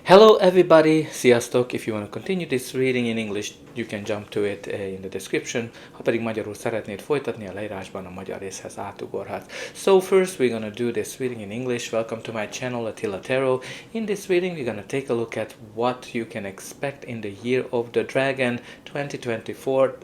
Hello everybody, sziasztok! If you want to continue this reading in English, you can jump to it in the description. Ha pedig magyarul szeretnéd folytatni, a leírásban a magyar részhez átugorhatsz. So first we're going to do this reading in English. Welcome to my channel, Attila Tarot. In this reading we're going to take a look at what you can expect in the year of the Dragon 2024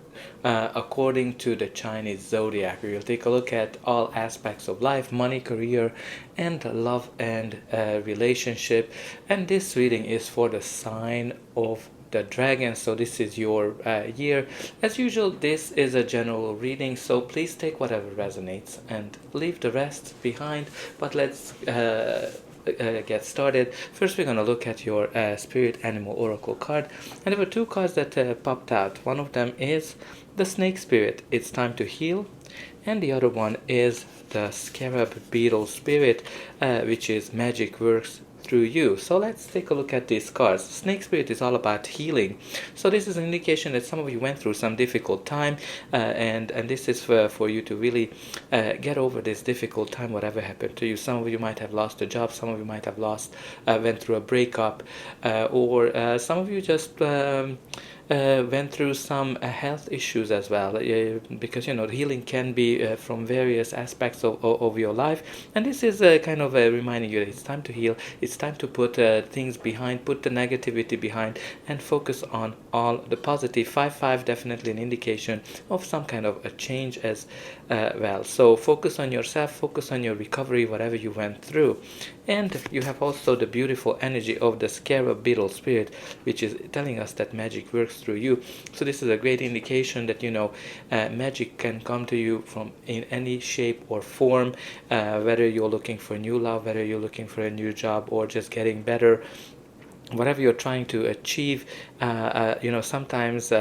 according to the Chinese Zodiac. We will take a look at all aspects of life, money, career, and love and relationship. And this reading is for the sign of the dragon, so this is your year. As usual, this is a general reading, so please take whatever resonates and leave the rest behind. But let's get started. First we're going to look at your spirit animal oracle card, and there were two cards that popped out. One of them is the snake spirit, it's time to heal, and the other one is the scarab beetle spirit, which is magic works through you. So let's take a look at these cards. Snake spirit is all about healing, so this is an indication that some of you went through some difficult time, and this is for you to really get over this difficult time, whatever happened to you. Some of you might have lost a job, some of you might have went through a breakup, or some of you just went through some health issues as well, because healing can be from various aspects of your life, and this is kind of reminding you that it's time to heal, it's time to put things behind, put the negativity behind, and focus on all the positive. 5-5 definitely an indication of some kind of a change as well. So focus on yourself, focus on your recovery, whatever you went through. And you have also the beautiful energy of the scarab beetle spirit, which is telling us that magic works through you. So this is a great indication that magic can come to you from in any shape or form, whether you're looking for new love, whether you're looking for a new job, or just getting better. Whatever you're trying to achieve, sometimes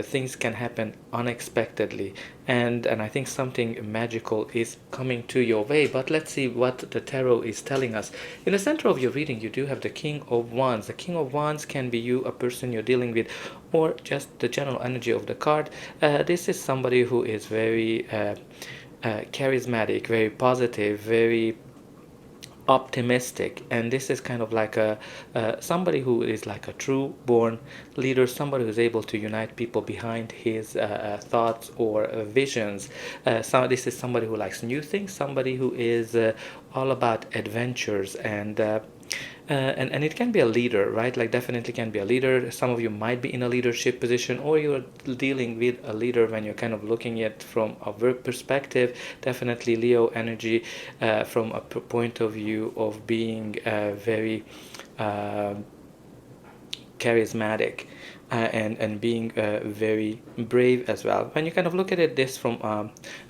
things can happen unexpectedly, and I think something magical is coming to your way. But let's see what the tarot is telling us. In the center of your reading, you do have the King of Wands. The King of Wands can be you, a person you're dealing with, or just the general energy of the card. This is somebody who is very charismatic, very positive, very optimistic, and this is kind of like somebody who is like a true born leader, somebody who's able to unite people behind his thoughts or visions. This is somebody who likes new things, somebody who is all about adventures, and it can be a leader, right? Like definitely can be a leader. Some of you might be in a leadership position, or you're dealing with a leader when you're kind of looking at from a work perspective. Definitely Leo energy from a point of view of being very charismatic, and being very brave as well. When you kind of look at it this from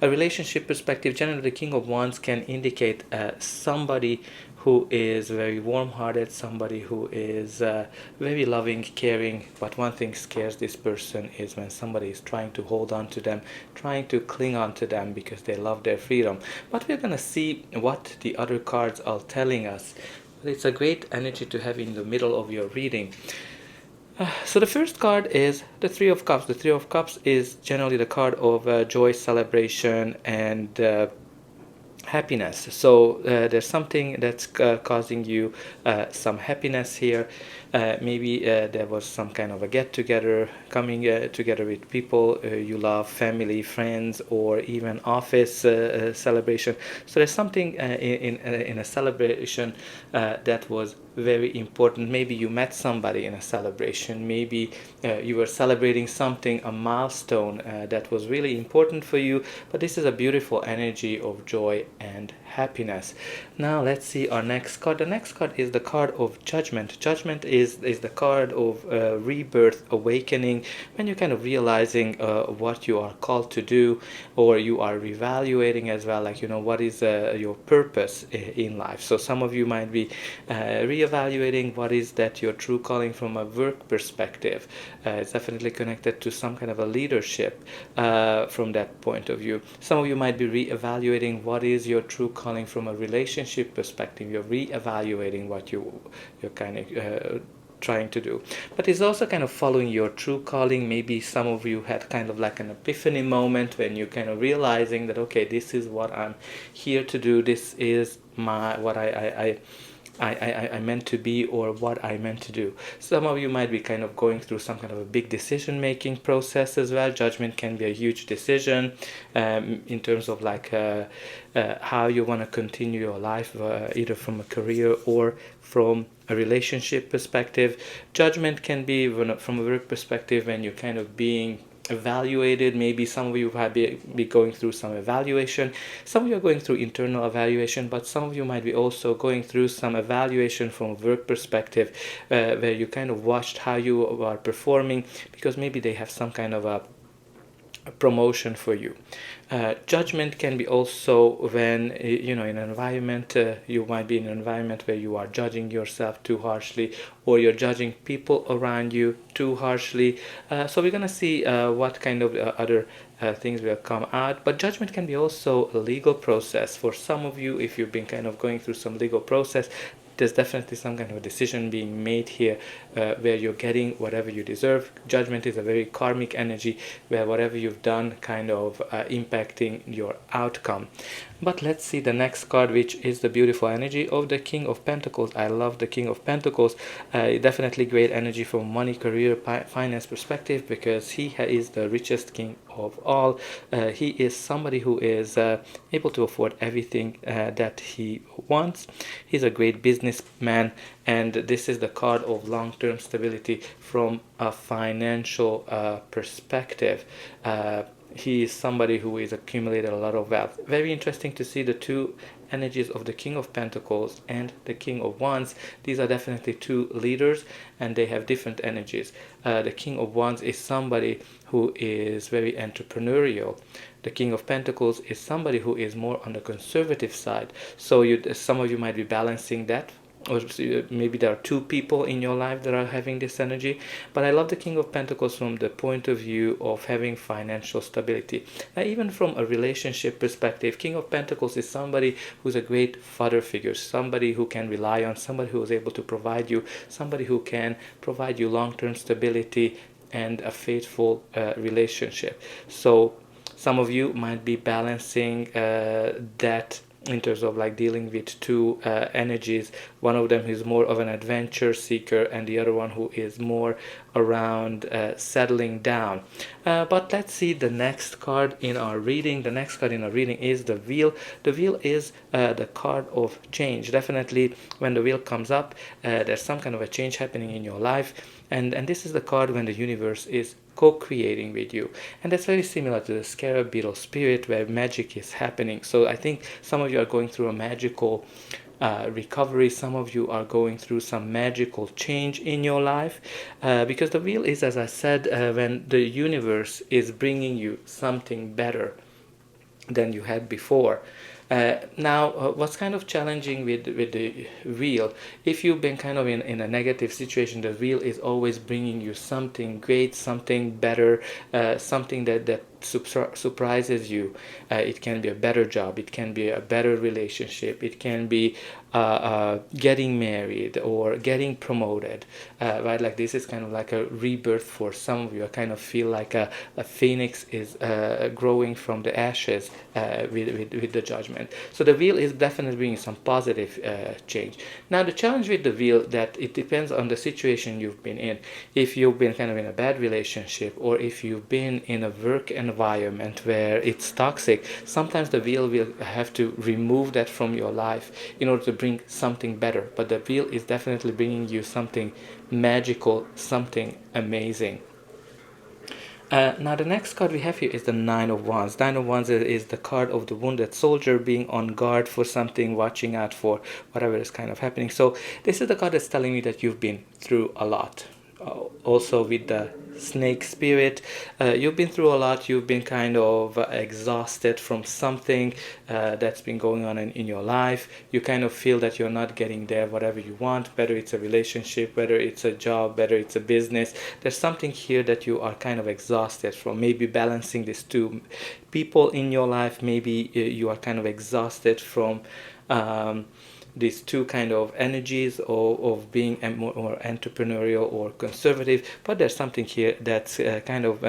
a relationship perspective, generally the King of Wands can indicate somebody who is very warm-hearted, somebody who is very loving, caring. But one thing scares this person is when somebody is trying to hold on to them, trying to cling on to them because they love their freedom. But we're going to see what the other cards are telling us. But it's a great energy to have in the middle of your reading. So the first card is the Three of Cups. The Three of Cups is generally the card of joy, celebration, and happiness. So there's something that's causing you some happiness here. Maybe there was some kind of a get-together, coming together with people you love, family, friends, or even office celebration. So there's something in a celebration that was very important. Maybe you met somebody in a celebration. Maybe you were celebrating something, a milestone that was really important for you. But this is a beautiful energy of joy and happiness. Now let's see our next card. The next card is the card of Judgment. Judgment is the card of rebirth, awakening, when you're kind of realizing what you are called to do, or you are reevaluating as well, like what is your purpose in life. So some of you might be reevaluating what is that your true calling from a work perspective. It's definitely connected to some kind of a leadership from that point of view. Some of you might be reevaluating what is your true calling from a relationship perspective. You're reevaluating what you're kind of trying to do. But it's also kind of following your true calling. Maybe some of you had kind of like an epiphany moment when you're kind of realizing that, okay, this is what I'm here to do. This is what I I meant to be or what I meant to do. Some of you might be kind of going through some kind of a big decision making process as well. Judgment can be a huge decision in terms of like how you want to continue your life, either from a career or from a relationship perspective. Judgment can be from a work perspective when you're kind of being evaluated. Maybe some of you have be going through some evaluation. Some of you are going through internal evaluation, but some of you might be also going through some evaluation from a work perspective, where you kind of watched how you are performing, because maybe they have some kind of a promotion for you. Judgment can be also when in an environment, you might be in an environment where you are judging yourself too harshly, or you're judging people around you too harshly. So we're gonna see what kind of other things will come out. But judgment can be also a legal process. For some of you, if you've been kind of going through some legal process, there's definitely some kind of a decision being made here, where you're getting whatever you deserve. Judgment is a very karmic energy, where whatever you've done kind of impacting your outcome. But let's see the next card, which is the beautiful energy of the King of Pentacles. I love the King of Pentacles. Definitely great energy from money, career, finance perspective, because he is the richest king of all. He is somebody who is able to afford everything that he wants. He's a great businessman, and this is the card of long-term stability from a financial perspective. He is somebody who is accumulated a lot of wealth. Very interesting to see the two energies of the King of Pentacles and the King of Wands. These are definitely two leaders, and they have different energies. The King of Wands is somebody who is very entrepreneurial. The King of Pentacles is somebody who is more on the conservative side. So some of you might be balancing that, or maybe there are two people in your life that are having this energy. But I love the King of Pentacles from the point of view of having financial stability. Now, even from a relationship perspective, King of Pentacles is somebody who's a great father figure, somebody who can rely on, somebody who is able to provide you, somebody who can provide you long-term stability and a faithful relationship. So some of you might be balancing that in terms of like dealing with two energies. One of them is more of an adventure seeker, and the other one who is more around settling down. But let's see the next card in our reading. The next card in our reading is the Wheel. The Wheel is the card of change. Definitely when the Wheel comes up, there's some kind of a change happening in your life, and this is the card when the universe is co-creating with you. And that's very similar to the Scarab Beetle spirit, where magic is happening. So I think some of you are going through a magical recovery. Some of you are going through some magical change in your life, because the Wheel is, as I said, when the universe is bringing you something better than you had before. Now, what's kind of challenging with the Wheel, if you've been kind of in a negative situation, the Wheel is always bringing you something great, something better, something that surprises you. It can be a better job, it can be a better relationship, it can be getting married or getting promoted, right? Like this is kind of like a rebirth for some of you. I kind of feel like a phoenix is growing from the ashes with the Judgment. So the Wheel is definitely bringing some positive change. Now the challenge with the Wheel, that it depends on the situation you've been in. If you've been kind of in a bad relationship, or if you've been in a work environment where it's toxic, sometimes the Wheel will have to remove that from your life in order to bring something better. But the Wheel is definitely bringing you something magical, something amazing. Now the next card we have here is the Nine of Wands. Nine of Wands is the card of the wounded soldier, being on guard for something, watching out for whatever is kind of happening. So this is the card that's telling me that you've been through a lot. Also with the Snake spirit, you've been through a lot. You've been kind of exhausted from something that's been going on in your life. You kind of feel that you're not getting there whatever you want, whether it's a relationship, whether it's a job, whether it's a business. There's something here that you are kind of exhausted from, maybe balancing these two people in your life. Maybe you are kind of exhausted from these two kind of energies of being more entrepreneurial or conservative, but there's something here that's kind of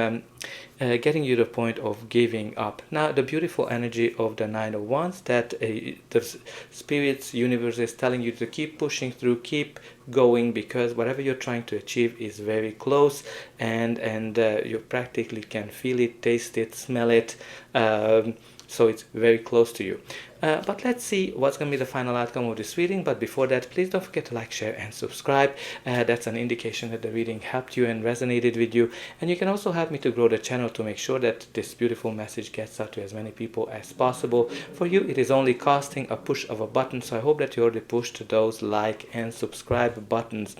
getting you to the point of giving up. Now, the beautiful energy of the Nine of Wands, that the Spirit's universe is telling you to keep pushing through, keep going, because whatever you're trying to achieve is very close, and you practically can feel it, taste it, smell it. So it's very close to you. But let's see what's going to be the final outcome of this reading. But before that, please don't forget to like, share, and subscribe. That's an indication that the reading helped you and resonated with you. And you can also help me to grow the channel to make sure that this beautiful message gets out to as many people as possible. For you, it is only costing a push of a button. So I hope that you already pushed those like and subscribe buttons.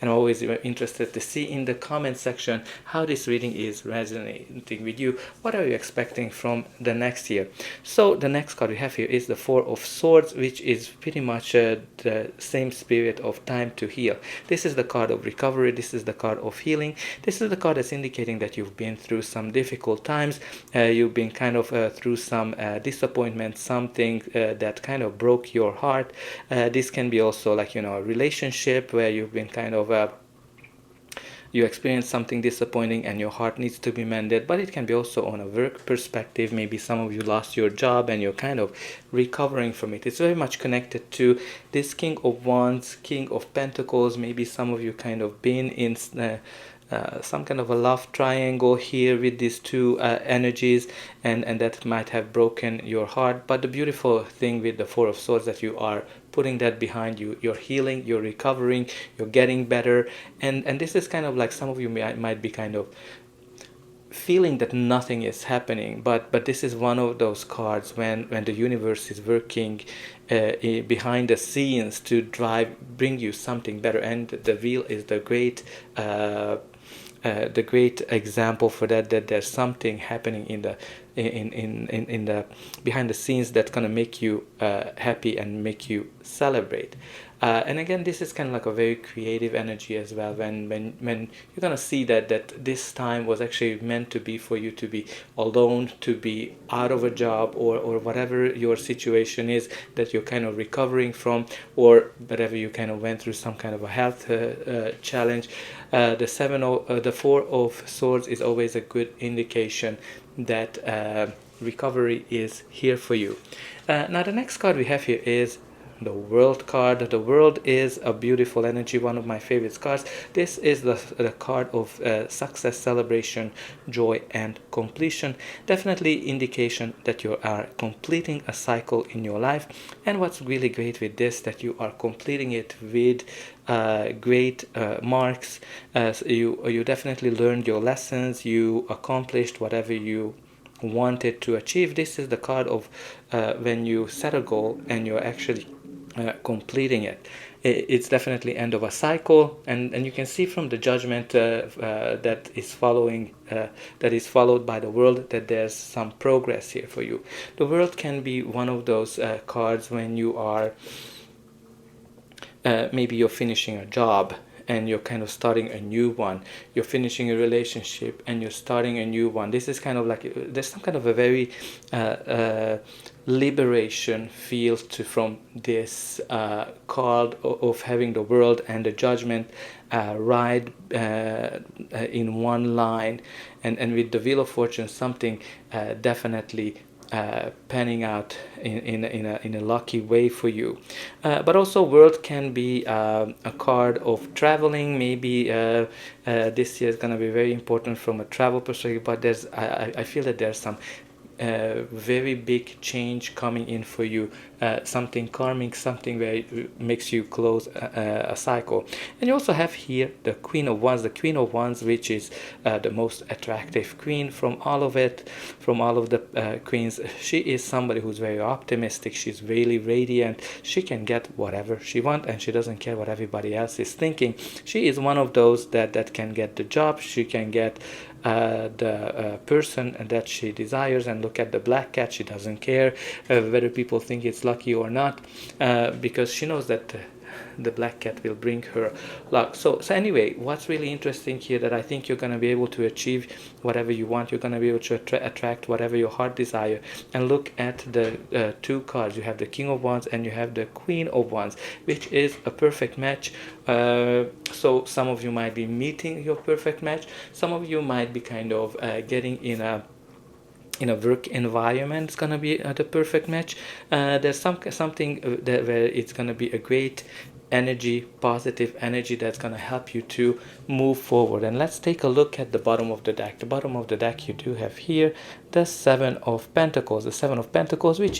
And I'm always interested to see in the comment section how this reading is resonating with you. What are you expecting from the next year? So the next card we have here is the Four of Swords, which is pretty much the same spirit of time to heal. This is the card of recovery. This is the card of healing. This is the card that's indicating that you've been through some difficult times. You've been kind of through some disappointment, something that kind of broke your heart. This can be also like, you know, a relationship where you've been kind of you experience something disappointing and your heart needs to be mended, but it can be also on a work perspective. Maybe some of you lost your job and you're kind of recovering from it. It's very much connected to this King of Wands, King of Pentacles. Maybe some of you kind of been in some kind of a love triangle here with these two energies, and that might have broken your heart. But the beautiful thing with the Four of Swords that you are putting that behind you. You're healing, you're recovering, you're getting better, and this is kind of like some of you might be kind of feeling that nothing is happening, but this is one of those cards when the universe is working behind the scenes to bring you something better. And the wheel is the great example for that there's something happening in the behind the scenes that's gonna make you happy and make you celebrate. And again, this is kind of like a very creative energy as well, when you're gonna see that this time was actually meant to be for you to be alone, to be out of a job, or whatever your situation is that you're kind of recovering from, or whatever you kind of went through some kind of a health challenge. The Four of Swords is always a good indication that recovery is here for you. Now the next card we have here is the World card. The World is a beautiful energy, one of my favorite cards. This is the card of success, celebration, joy, and completion. Definitely indication that you are completing a cycle in your life. And what's really great with this, that you are completing it with great marks. So you definitely learned your lessons. You accomplished whatever you wanted to achieve. This is the card of when you set a goal and you're actually completing it. It's definitely end of a cycle, and you can see from the judgment that is followed by the World, that there's some progress here for you. The World can be one of those cards when you are maybe you're finishing a job and you're kind of starting a new one. You're finishing a relationship and you're starting a new one. This is kind of like there's some kind of a very liberation feel from this card of having the World and the Judgment ride in one line, and with the Wheel of Fortune, something definitely panning out in a lucky way for you. But also World can be a card of traveling. Maybe this year is going to be very important from a travel perspective, but I feel that there's some very big change coming in for you, something karmic, something where it makes you close a cycle. And you also have here the Queen of Wands, which is the most attractive queen from all of the queens. She is somebody who's very optimistic. She's really radiant. She can get whatever she wants, and she doesn't care what everybody else is thinking. She is one of those that can get the job. She can get the person that she desires. And look at the black cat. She doesn't care whether people think it's lucky or not, because she knows that the black cat will bring her luck. So anyway, what's really interesting here, that I think you're going to be able to achieve whatever you want. You're going to be able to attract whatever your heart desire. And look at the two cards. You have the King of Wands and you have the Queen of Wands, which is a perfect match. So some of you might be meeting your perfect match. Some of you might be kind of getting in a work environment. It's gonna be the perfect match. There's something where it's gonna be a great energy, positive energy that's gonna help you to move forward. And let's take a look at the bottom of the deck. The bottom of the deck, you do have here the Seven of Pentacles. The Seven of Pentacles, which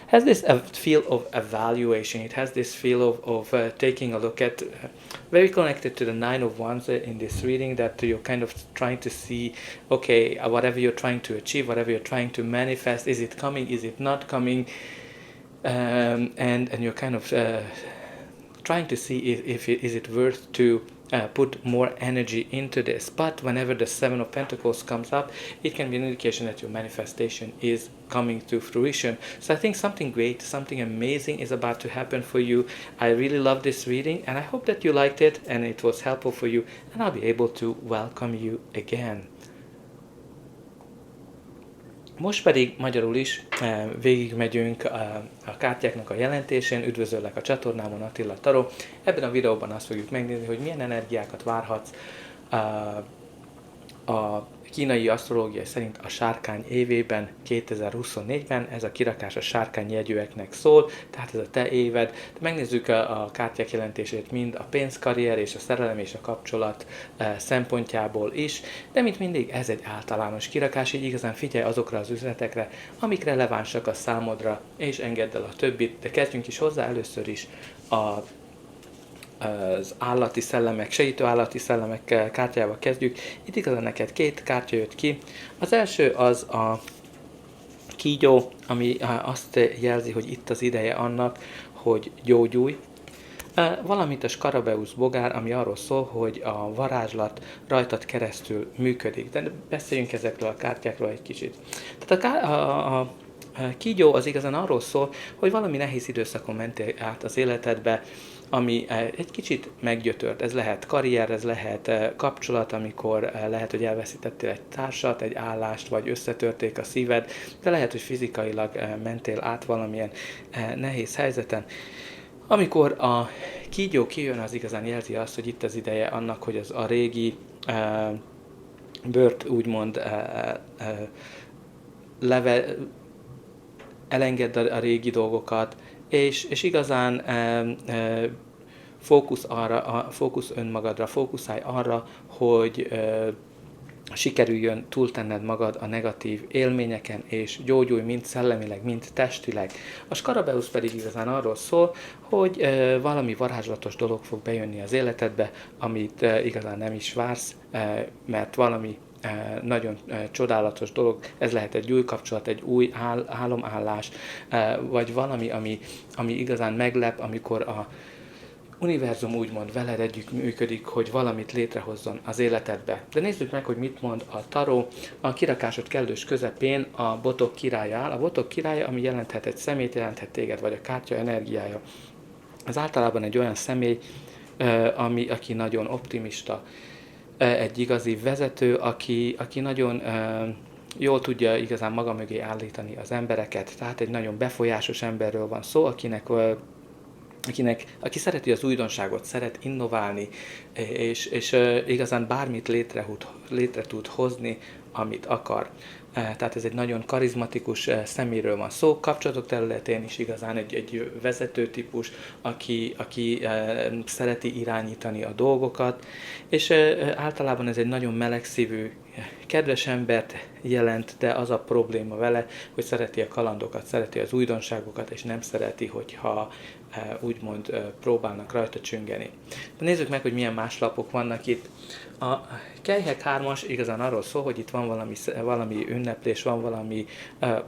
has this feel of evaluation. It has this feel of taking a look at, very connected to the Nine of Wands in this reading, that you're kind of trying to see, okay, whatever you're trying to achieve, whatever you're trying to manifest, is it coming, is it not coming, and you're kind of trying to see if is it worth to put more energy into this. But whenever the Seven of Pentacles comes up, it can be an indication that your manifestation is coming to fruition. So I think something great, something amazing is about to happen for you. I really love this reading, and I hope that you liked it and it was helpful for you, and I'll be able to welcome you again. Most pedig magyarul is végigmegyünk a kártyáknak a jelentésén. Üdvözöllek a csatornámon, Attila Tarot. Ebben a videóban azt fogjuk megnézni, hogy milyen energiákat várhatsz a kínai asztrológia szerint a sárkány évében, 2024-ben. Ez a kirakás a sárkány jegyűeknek szól, tehát ez a te éved. De megnézzük a kártyák jelentését mind a pénz, karrier és a szerelem és a kapcsolat szempontjából is. De mint mindig, ez egy általános kirakás, így igazán figyelj azokra az üzenetekre, amik relevánsak a számodra, és engedd el a többit. De kezdjünk is hozzá, először is az állati szellemek, segítő állati szellemek kártyával kezdjük. Itt igazán neked két kártya jött ki. Az első az a kígyó, ami azt jelzi, hogy itt az ideje annak, hogy gyógyulj. Valamint a Skarabeusz bogár, ami arról szól, hogy a varázslat rajtad keresztül működik. De beszéljünk ezekről a kártyákról egy kicsit. Tehát a kígyó az igazán arról szól, hogy valami nehéz időszakon mentél át az életedbe, ami egy kicsit meggyötört. Ez lehet karrier, ez lehet kapcsolat, amikor lehet, hogy elveszítettél egy társat, egy állást, vagy összetörték a szíved, de lehet, hogy fizikailag mentél át valamilyen nehéz helyzeten. Amikor a kígyó kijön, az igazán jelzi azt, hogy itt az ideje annak, hogy az a régi bört úgymond elengedd a régi dolgokat, és igazán fókusz önmagadra, fókuszálj arra, hogy sikerüljön túltenned magad a negatív élményeken, és gyógyulj mind szellemileg, mind testileg. A Skarabeusz pedig igazán arról szól, hogy valami varázslatos dolog fog bejönni az életedbe, amit igazán nem is vársz, mert valami nagyon csodálatos dolog, ez lehet egy új kapcsolat, egy új álomállás, vagy valami, ami igazán meglep, amikor a univerzum úgymond veled együtt működik, hogy valamit létrehozzon az életedbe. De nézzük meg, hogy mit mond a taró. A kirakásod kellős közepén a botok királya áll. A botok királya, ami jelenthet egy személyt, jelenthet téged, vagy a kártya energiája. Ez általában egy olyan személy, aki nagyon optimista, egy igazi vezető, aki nagyon jól tudja igazán maga mögé állítani az embereket. Tehát egy nagyon befolyásos emberről van szó, aki szereti az újdonságot, szeret innoválni, és igazán bármit létre tud hozni, amit akar. Tehát ez egy nagyon karizmatikus személyről van szó. Kapcsolatok területén is igazán egy vezetőtípus, aki szereti irányítani a dolgokat, és általában ez egy nagyon melegszívű, kedves embert jelent, de az a probléma vele, hogy szereti a kalandokat, szereti az újdonságokat, és nem szereti, hogyha úgymond próbálnak rajta csüngeni. De nézzük meg, hogy milyen más lapok vannak itt. A Kelyhek 3-as igazán arról szól, hogy itt van valami ünneplés, van valami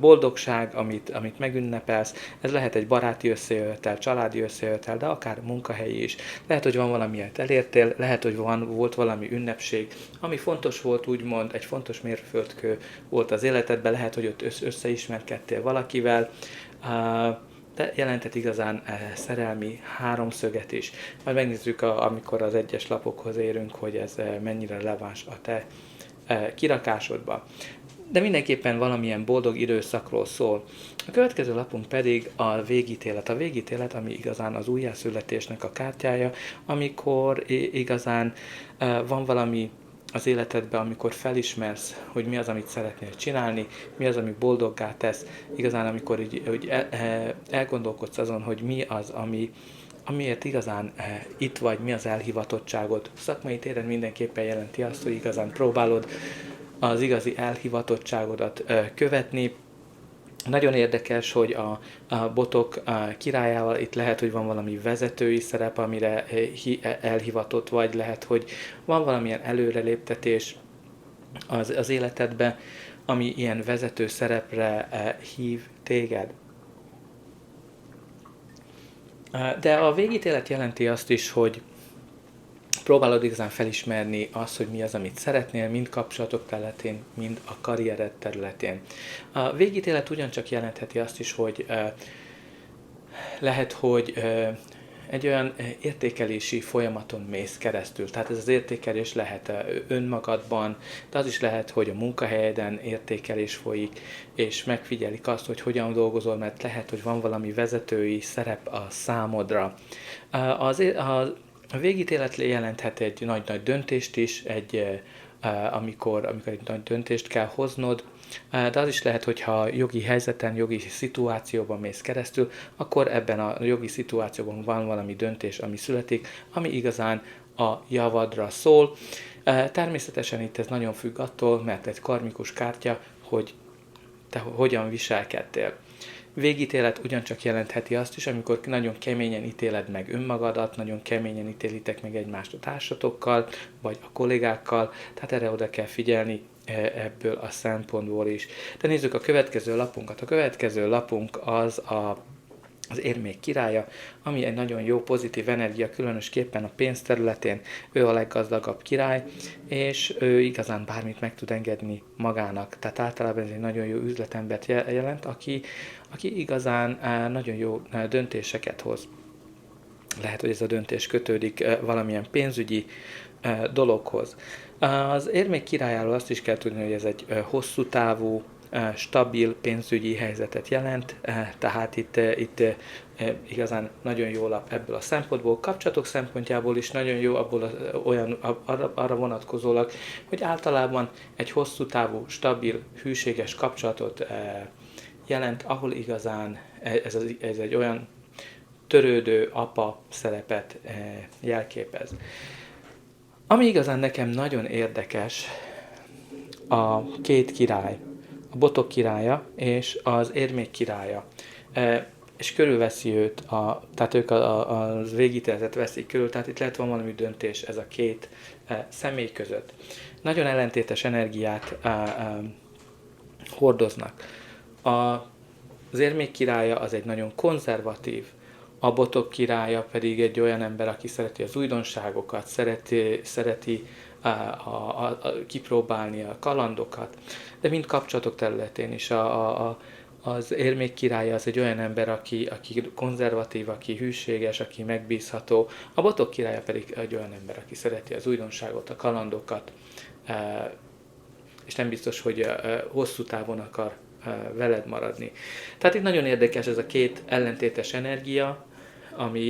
boldogság, amit megünnepelsz. Ez lehet egy baráti összejövetel, családi összejövetel, de akár munkahelyi is. Lehet, hogy van valamilyet elértél, lehet, hogy volt valami ünnepség, ami fontos volt, úgymond egy fontos mérföldkő volt az életedben, lehet, hogy ott összeismerkedtél valakivel, de jelenthet igazán szerelmi háromszöget is. Majd megnézzük, amikor az egyes lapokhoz érünk, hogy ez mennyire releváns a te kirakásodba. De mindenképpen valamilyen boldog időszakról szól. A következő lapunk pedig a végítélet. A végítélet, ami igazán az újjászületésnek a kártyája, amikor igazán van valami az életedben, amikor felismersz, hogy mi az, amit szeretnél csinálni, mi az, ami boldoggá tesz, igazán amikor így elgondolkodsz azon, hogy mi az, amiért igazán itt vagy, mi az elhivatottságod. Szakmai téren mindenképpen jelenti azt, hogy igazán próbálod az igazi elhivatottságodat követni. Nagyon érdekes, hogy a botok királyával itt lehet, hogy van valami vezetői szerep, amire elhivatott vagy, lehet, hogy van valamilyen előreléptetés az életedbe, ami ilyen vezető szerepre hív téged. De a végítélet jelenti azt is, hogy próbálod igazán felismerni azt, hogy mi az, amit szeretnél, mind kapcsolatok területén, mind a karriered területén. A végítélet ugyancsak jelentheti azt is, hogy lehet, hogy egy olyan értékelési folyamaton mész keresztül. Tehát ez az értékelés lehet önmagadban, de az is lehet, hogy a munkahelyeden értékelés folyik, és megfigyelik azt, hogy hogyan dolgozol, mert lehet, hogy van valami vezetői szerep a számodra. A végítélet jelenthet egy nagy-nagy döntést is, amikor egy nagy döntést kell hoznod, de az is lehet, hogyha jogi helyzeten, jogi szituációban mész keresztül, akkor ebben a jogi szituációban van valami döntés, ami születik, ami igazán a javadra szól. Természetesen itt ez nagyon függ attól, mert egy karmikus kártya, hogy te hogyan viselkedtél. Végítélet ugyancsak jelentheti azt is, amikor nagyon keményen ítéled meg önmagadat, nagyon keményen ítélitek meg egymást a társatokkal, vagy a kollégákkal, tehát erre oda kell figyelni ebből a szempontból is. De nézzük a következő lapunkat. A következő lapunk az érmék királya, ami egy nagyon jó pozitív energia, különösképpen a pénz területén. Ő a leggazdagabb király, és ő igazán bármit meg tud engedni magának. Tehát általában ez egy nagyon jó üzletembert jelent, aki igazán nagyon jó döntéseket hoz. Lehet, hogy ez a döntés kötődik valamilyen pénzügyi dologhoz. Az érmék királyáról azt is kell tudni, hogy ez egy hosszú távú, stabil pénzügyi helyzetet jelent, tehát itt igazán nagyon jó lap ebből a szempontból, kapcsolatok szempontjából is nagyon jó, arra vonatkozólag, hogy általában egy hosszú távú, stabil, hűséges kapcsolatot jelent, ahol igazán ez egy olyan törődő apa szerepet jelképez. Ami igazán nekem nagyon érdekes, a két király, a botok királya és az érmék királya, és körülveszi őt, tehát ők az végítéletet veszik körül, tehát itt lehet van valami döntés ez a két személy között. Nagyon ellentétes energiát hordoznak. Az érmék királya az egy nagyon konzervatív, a botok királya pedig egy olyan ember, aki szereti az újdonságokat, szereti kipróbálni a kalandokat, de mind kapcsolatok területén is. Az érmék királya az egy olyan ember, aki konzervatív, aki hűséges, aki megbízható. A botok királya pedig egy olyan ember, aki szereti az újdonságot, a kalandokat, és nem biztos, hogy hosszú távon akar veled maradni. Tehát itt nagyon érdekes ez a két ellentétes energia,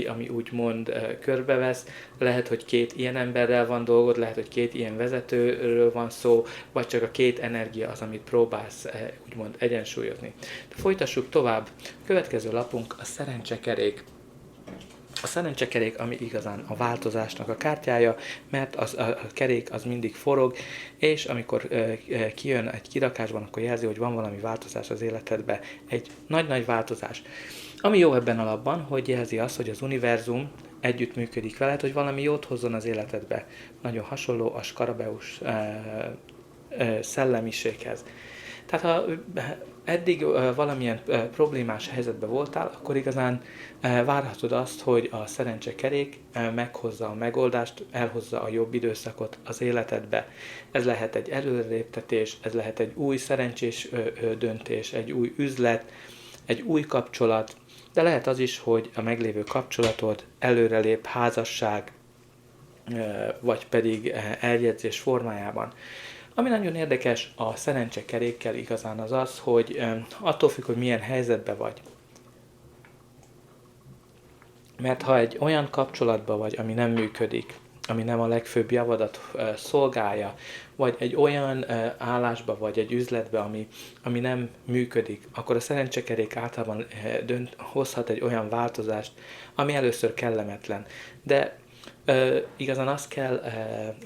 ami úgymond körbevesz. Lehet, hogy két ilyen emberrel van dolgod, lehet, hogy két ilyen vezetőről van szó, vagy csak a két energia az, amit próbálsz úgymond egyensúlyozni. De folytassuk tovább. A következő lapunk a szerencsekerék. A szerencsekerék, ami igazán a változásnak a kártyája, mert a kerék az mindig forog, és amikor kijön egy kirakásban, akkor jelzi, hogy van valami változás az életedben, egy nagy-nagy változás. Ami jó ebben a lapban, hogy jelzi azt, hogy az univerzum együttműködik veled, hogy valami jót hozzon az életedbe. Nagyon hasonló a skarabeus szellemiséghez. Tehát ha eddig valamilyen problémás helyzetben voltál, akkor igazán várhatod azt, hogy a szerencsekerék meghozza a megoldást, elhozza a jobb időszakot az életedbe. Ez lehet egy előreléptetés, ez lehet egy új szerencsés döntés, egy új üzlet, egy új kapcsolat, de lehet az is, hogy a meglévő kapcsolatod előrelép házasság, vagy pedig eljegyzés formájában. Ami nagyon érdekes a szerencsekerékkel igazán az az, hogy attól függ, hogy milyen helyzetben vagy. Mert ha egy olyan kapcsolatban vagy, ami nem működik, ami nem a legfőbb javadat szolgálja, vagy egy olyan állásba vagy egy üzletbe, ami nem működik, akkor a szerencsekerék általában hozhat egy olyan változást, ami először kellemetlen. De igazán azt kell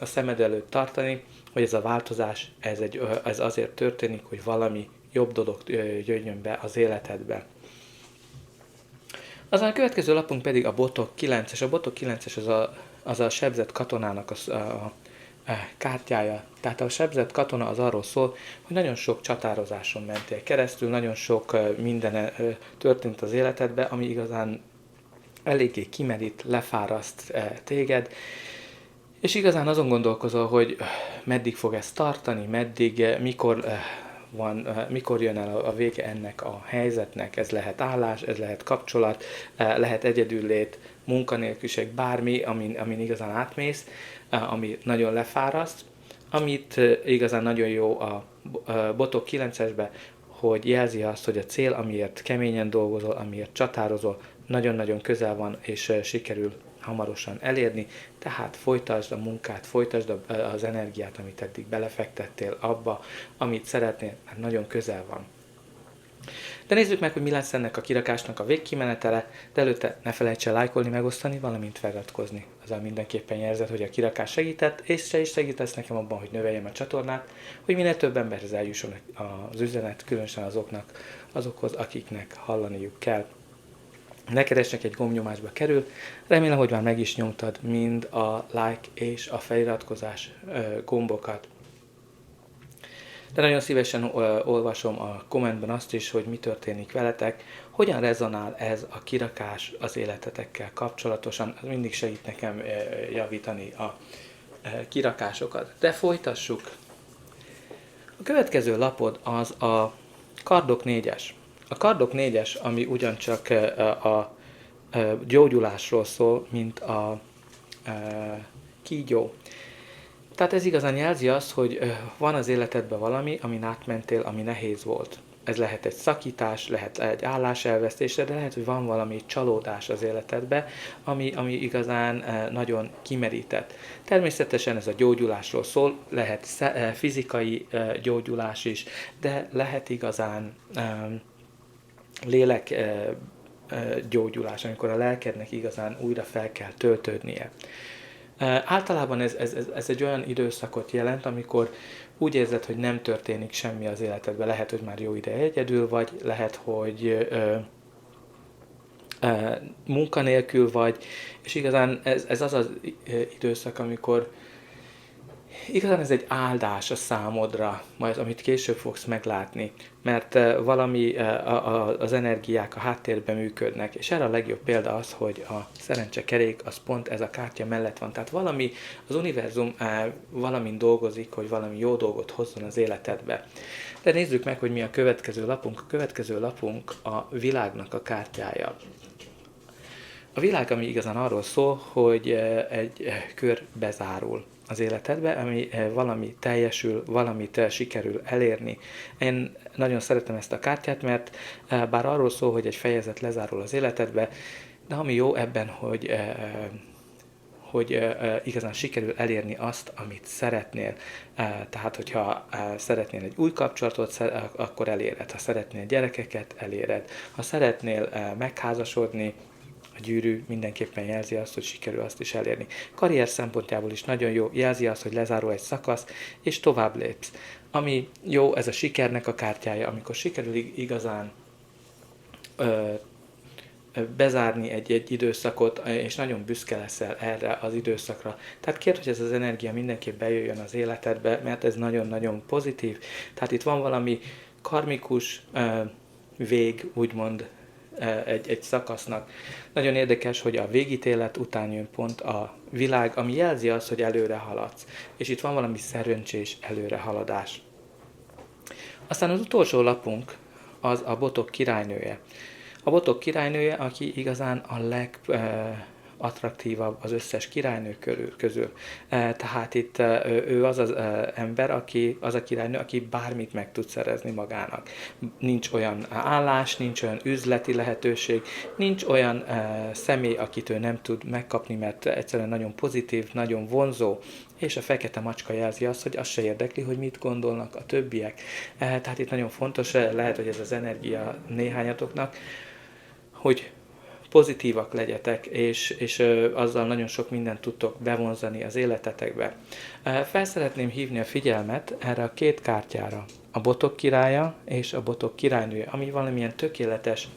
a szemed előtt tartani, hogy ez a változás, ez azért történik, hogy valami jobb dolog jöjjön be az életedbe. Azon a következő lapunk pedig a botok 9-es. A botok 9-es az a sebzett katonának a kártyája. Tehát a sebzett katona az arról szól, hogy nagyon sok csatározáson mentél keresztül, nagyon sok minden történt az életedbe, ami igazán eléggé kimerít, lefáraszt téged, és igazán azon gondolkozol, hogy meddig fog ez tartani, mikor jön el a vége ennek a helyzetnek. Ez lehet állás, ez lehet kapcsolat, lehet egyedüllét, munkanélküliség, bármi, amin igazán átmész, ami nagyon lefáraszt. Amit igazán nagyon jó a botok 9-esbe, hogy jelzi azt, hogy a cél, amiért keményen dolgozol, amiért csatározol, nagyon-nagyon közel van, és sikerül hamarosan elérni, tehát folytasd a munkát, folytasd az energiát, amit eddig belefektettél abba, amit szeretnél, mert nagyon közel van. De nézzük meg, hogy mi lesz ennek a kirakásnak a végkimenetele, de előtte ne felejts el lájkolni, megosztani, valamint feliratkozni. Azzal mindenképpen érzed, hogy a kirakás segített, és se is segítesz nekem abban, hogy növeljem a csatornát, hogy minél több emberhez eljusson az üzenet, különösen azokhoz, akiknek hallaniuk kell. Ne keresnek, egy gombnyomásba kerül. Remélem, hogy már meg is nyomtad mind a like és a feliratkozás gombokat. De nagyon szívesen olvasom a kommentben azt is, hogy mi történik veletek, hogyan rezonál ez a kirakás az életetekkel kapcsolatosan. Ez mindig segít nekem javítani a kirakásokat. De folytassuk. A következő lapod az a kardok 4-es. A kardok 4-es, ami ugyancsak a gyógyulásról szól, mint a kígyó. Tehát ez igazán jelzi azt, hogy van az életedben valami, amin átmentél, ami nehéz volt. Ez lehet egy szakítás, lehet egy álláselvesztés, de lehet, hogy van valami csalódás az életedben, ami igazán nagyon kimerített. Természetesen ez a gyógyulásról szól, lehet fizikai gyógyulás is, de lehet igazán lélek gyógyulás, amikor a lelkednek igazán újra fel kell töltődnie. Általában ez egy olyan időszakot jelent, amikor úgy érzed, hogy nem történik semmi az életedben. Lehet, hogy már jó ideje egyedül vagy, lehet, hogy munkanélkül vagy, és igazán ez az az időszak, amikor igazán ez egy áldás a számodra, majd amit később fogsz meglátni, mert valami az energiák a háttérben működnek, és erre a legjobb példa az, hogy a szerencsekerék az pont ez a kártya mellett van. Tehát valami, az univerzum valamin dolgozik, hogy valami jó dolgot hozzon az életedbe. De nézzük meg, hogy mi a következő lapunk. A következő lapunk a világnak a kártyája. A világ, ami igazán arról szól, hogy egy kör bezárul az életedbe, ami valami teljesül, valamit sikerül elérni. Én nagyon szeretem ezt a kártyát, mert bár arról szól, hogy egy fejezet lezárul az életedbe, de ami jó ebben, hogy igazán sikerül elérni azt, amit szeretnél. Tehát, hogyha szeretnél egy új kapcsolatot, akkor eléred. Ha szeretnél gyerekeket, eléred. Ha szeretnél megházasodni, a gyűrű mindenképpen jelzi azt, hogy sikerül azt is elérni. Karrier szempontjából is nagyon jó, jelzi azt, hogy lezárul egy szakasz, és tovább lépsz. Ami jó, ez a sikernek a kártyája, amikor sikerül igazán bezárni egy időszakot, és nagyon büszke leszel erre az időszakra. Tehát kérd, hogy ez az energia mindenképp bejöjjön az életedbe, mert ez nagyon-nagyon pozitív. Tehát itt van valami karmikus vég, úgymond, egy szakasznak. Nagyon érdekes, hogy a végítélet után jön pont a világ, ami jelzi azt, hogy előre haladsz. És itt van valami szerencsés előrehaladás. Aztán az utolsó lapunk az a botok királynője. A botok királynője, aki igazán a attraktívabb az összes királynő közül. Tehát itt ő az az ember, az a királynő, aki bármit meg tud szerezni magának. Nincs olyan állás, nincs olyan üzleti lehetőség, nincs olyan személy, akit ő nem tud megkapni, mert egyszerűen nagyon pozitív, nagyon vonzó, és a fekete macska jelzi azt, hogy azt se érdekli, hogy mit gondolnak a többiek. Tehát itt nagyon fontos, lehet, hogy ez az energia néhányatoknak, hogy pozitívak legyetek, és azzal nagyon sok mindent tudtok bevonzani az életetekbe. Fel szeretném hívni a figyelmet erre a két kártyára, a botok királya és a botok királynője, ami valamilyen tökéletes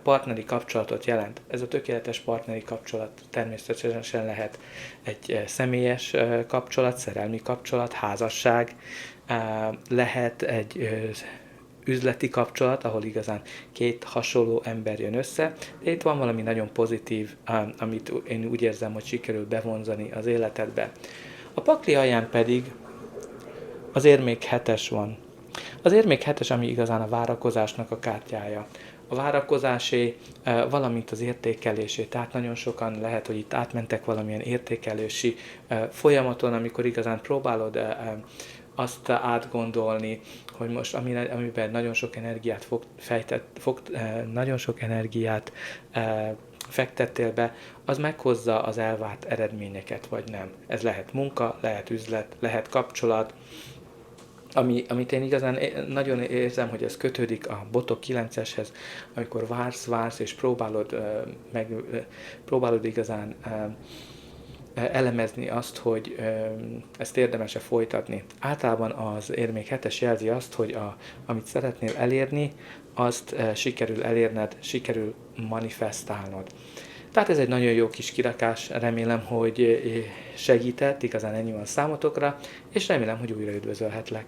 partneri kapcsolatot jelent. Ez a tökéletes partneri kapcsolat természetesen lehet egy személyes kapcsolat, szerelmi kapcsolat, házasság, lehet egy üzleti kapcsolat, ahol igazán két hasonló ember jön össze. De itt van valami nagyon pozitív, amit én úgy érzem, hogy sikerül bevonzani az életedbe. A pakli alján pedig az érmék 7-es van. Az érmék 7-es, ami igazán a várakozásnak a kártyája. A várakozásé, valamint az értékelésé. Tehát nagyon sokan lehet, hogy itt átmentek valamilyen értékelési folyamaton, amikor igazán próbálod azt átgondolni, hogy most amiben nagyon sok energiát nagyon sok energiát fektettél be, az meghozza az elvárt eredményeket, vagy nem. Ez lehet munka, lehet üzlet, lehet kapcsolat, amit én igazán nagyon érzem, hogy ez kötődik a botok 9-eshez, amikor vársz, és próbálod igazán elemezni azt, hogy ezt érdemes-e folytatni. Általában az érmék 7-es jelzi azt, hogy amit szeretnél elérni, azt sikerül elérned, sikerül manifestálnod. Tehát ez egy nagyon jó kis kirakás, remélem, hogy segített, igazán ennyi van számotokra, és remélem, hogy újra üdvözölhetlek.